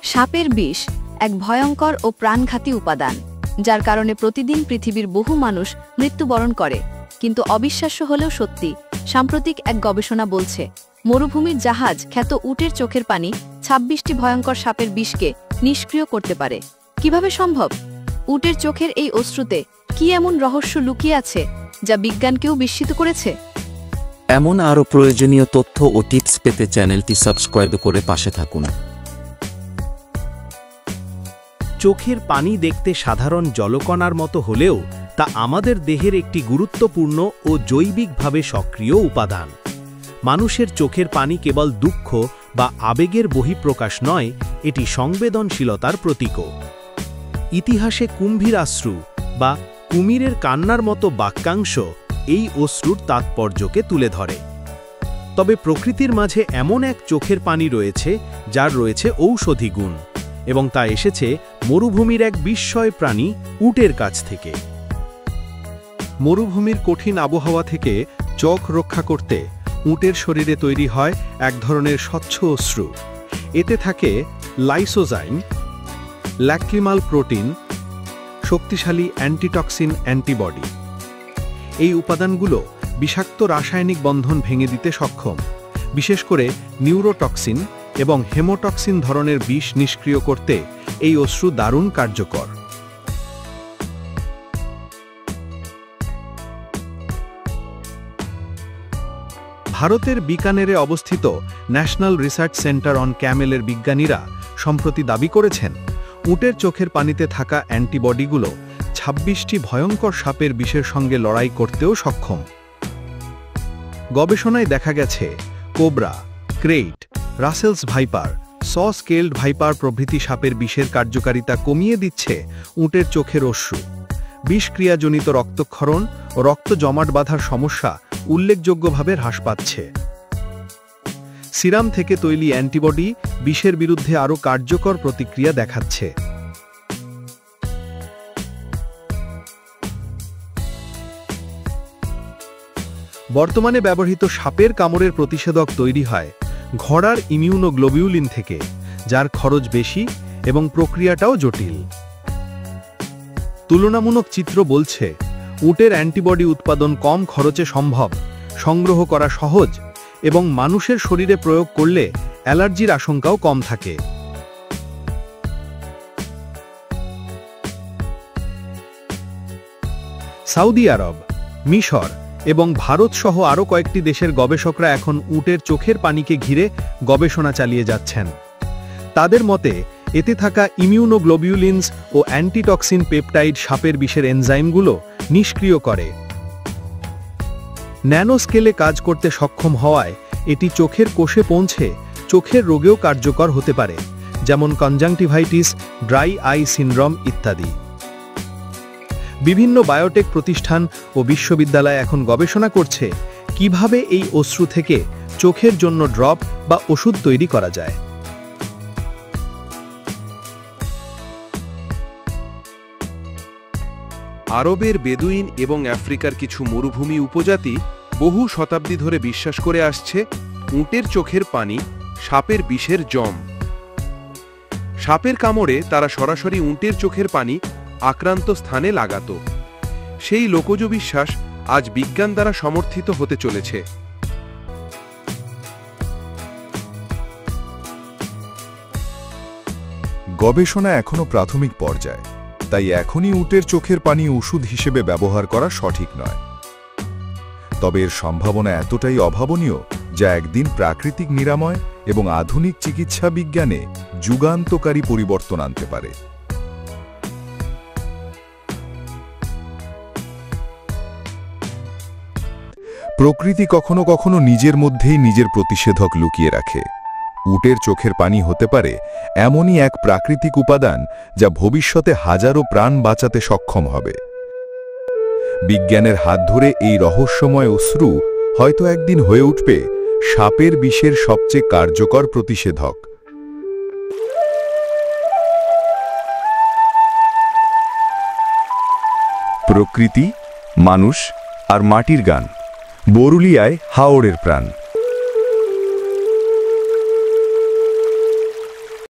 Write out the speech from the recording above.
সাপের বিষ এক ভয়ঙ্কর ও প্রাণঘাতী উপাদান, যার কারণে প্রতিদিন পৃথিবীর বহু মানুষ মৃত্যুবরণ করে। কিন্তু অবিশ্বাস্য হলেও সত্যি, সাম্প্রতিক এক গবেষণা বলছে মরুভূমির জাহাজ খ্যাত উটের চোখের পানি ২৬টি ভয়ঙ্কর সাপের বিষকে নিষ্ক্রিয় করতে পারে। কিভাবে সম্ভব? উটের চোখের এই অশ্রুতে কি এমন রহস্য লুকিয়ে আছে যা বিজ্ঞানকেও বিস্মিত করেছে? এমন আরও প্রয়োজনীয় তথ্য ও টিপস পেতে চ্যানেলটি সাবস্ক্রাইব করে পাশে থাকুন। চোখের পানি দেখতে সাধারণ জলকণার মতো হলেও তা আমাদের দেহের একটি গুরুত্বপূর্ণ ও জৈবিকভাবে সক্রিয় উপাদান। মানুষের চোখের পানি কেবল দুঃখ বা আবেগের বহিঃপ্রকাশ নয়, এটি সংবেদনশীলতার প্রতীকও। ইতিহাসে কুম্ভীরাশ্রু বা কুমিরের কান্নার মতো বাক্যাংশ এই অশ্রুর তাৎপর্যকে তুলে ধরে। তবে প্রকৃতির মাঝে এমন এক চোখের পানি রয়েছে যার রয়েছে ঔষধি গুণ, এবং তা এসেছে মরুভূমির এক বিস্ময় প্রাণী উটের কাছ থেকে। মরুভূমির কঠিন আবহাওয়া থেকে চোখ রক্ষা করতে উটের শরীরে তৈরি হয় এক ধরনের স্বচ্ছ অশ্রু। এতে থাকে লাইসোজাইম, ল্যাক্রিমাল প্রোটিন, শক্তিশালী অ্যান্টিটক্সিন অ্যান্টিবডি। এই উপাদানগুলো বিষাক্ত রাসায়নিক বন্ধন ভেঙে দিতে সক্ষম, বিশেষ করে নিউরোটক্সিন এবং হেমোটক্সিন ধরনের বিষ নিষ্ক্রিয় করতে এই অশ্রু দারুণ কার্যকর। ভারতের বিকানেরে অবস্থিত ন্যাশনাল রিসার্চ সেন্টার অন ক্যামেলের বিজ্ঞানীরা সম্প্রতি দাবি করেছেন উটের চোখের পানিতে থাকা অ্যান্টিবডিগুলো ২৬টি ভয়ঙ্কর সাপের বিষের সঙ্গে লড়াই করতেও সক্ষম। গবেষণায় দেখা গেছে cobra, krait, Russell's viper, skilled viper প্রভৃতি সাপের বিষের কার্যকারিতা কমিয়ে দিচ্ছে উটের চোখের অশ্রু। বিষক্রিয়াজনিত রক্তক্ষরণ ও রক্ত জমাট বাঁধার সমস্যা উল্লেখযোগ্যভাবে হ্রাস পাচ্ছে। সিরাম থেকে তৈরি অ্যান্টিবডি বিষের বিরুদ্ধে আরও কার্যকর প্রতিক্রিয়া দেখাচ্ছে। বর্তমানে ব্যবহৃত সাপের কামড়ের প্রতিষেধক তৈরি হয় ঘোড়ার ইমিউনোগ্লোবিউলিন থেকে, যার খরচ বেশি এবং প্রক্রিয়াটাও জটিল। তুলনামূলক চিত্র বলছে উটের অ্যান্টিবডি উৎপাদন কম খরচে সম্ভব, সংগ্রহ করা সহজ এবং মানুষের শরীরে প্রয়োগ করলে অ্যালার্জির আশঙ্কাও কম থাকে। সৌদি আরব, মিশর এবং ভারত সহ আরও কয়েকটি দেশের গবেষকরা এখন উটের চোখের পানিকে ঘিরে গবেষণা চালিয়ে যাচ্ছেন। তাদের মতে এতে থাকা ইমিউনোগ্লোবিউলিনস ও অ্যান্টিটক্সিন পেপটাইড সাপের বিষের এনজাইমগুলো নিষ্ক্রিয় করে। ন্যানো স্কেলে কাজ করতে সক্ষম হওয়ায় এটি চোখের কোষে পৌঁছে চোখের রোগেও কার্যকর হতে পারে, যেমন কনজাংটিভাইটিস, ড্রাই আই সিনড্রোম ইত্যাদি। বিভিন্ন বায়োটেক প্রতিষ্ঠান ও বিশ্ববিদ্যালয় এখন গবেষণা করছে কিভাবে এই অশ্রু থেকে চোখের জন্য ড্রপ বা ওষুধ তৈরি করা যায়। আরবের বেদুইন এবং আফ্রিকার কিছু মরুভূমি উপজাতি বহু শতাব্দী ধরে বিশ্বাস করে আসছে উটের চোখের পানি সাপের বিষের জম। সাপের কামড়ে তারা সরাসরি উটের চোখের পানি আক্রান্ত স্থানে লাগাতো। সেই লোকজ বিশ্বাস আজ বিজ্ঞান দ্বারা সমর্থিত হতে চলেছে। গবেষণা এখনো প্রাথমিক পর্যায়ে, তাই এখনই উটের চোখের পানি ওষুধ হিসেবে ব্যবহার করা সঠিক নয়। তবে এর সম্ভাবনা এতটাই অভাবনীয় যা একদিন প্রাকৃতিক নিরাময় এবং আধুনিক চিকিৎসা বিজ্ঞানে যুগান্তকারী পরিবর্তন আনতে পারে। প্রকৃতি কখনো কখনো নিজের মধ্যেই নিজের প্রতিষেধক লুকিয়ে রাখে। উটের চোখের পানি হতে পারে এমনই এক প্রাকৃতিক উপাদান যা ভবিষ্যতে হাজারো প্রাণ বাঁচাতে সক্ষম হবে। বিজ্ঞানের হাত ধরে এই রহস্যময় অশ্রু হয়তো একদিন হয়ে উঠবে সাপের বিষের সবচেয়ে কার্যকর প্রতিষেধক। প্রকৃতি, মানুষ আর মাটির গান, বরুলিয়ায় হাওরের প্রাণ।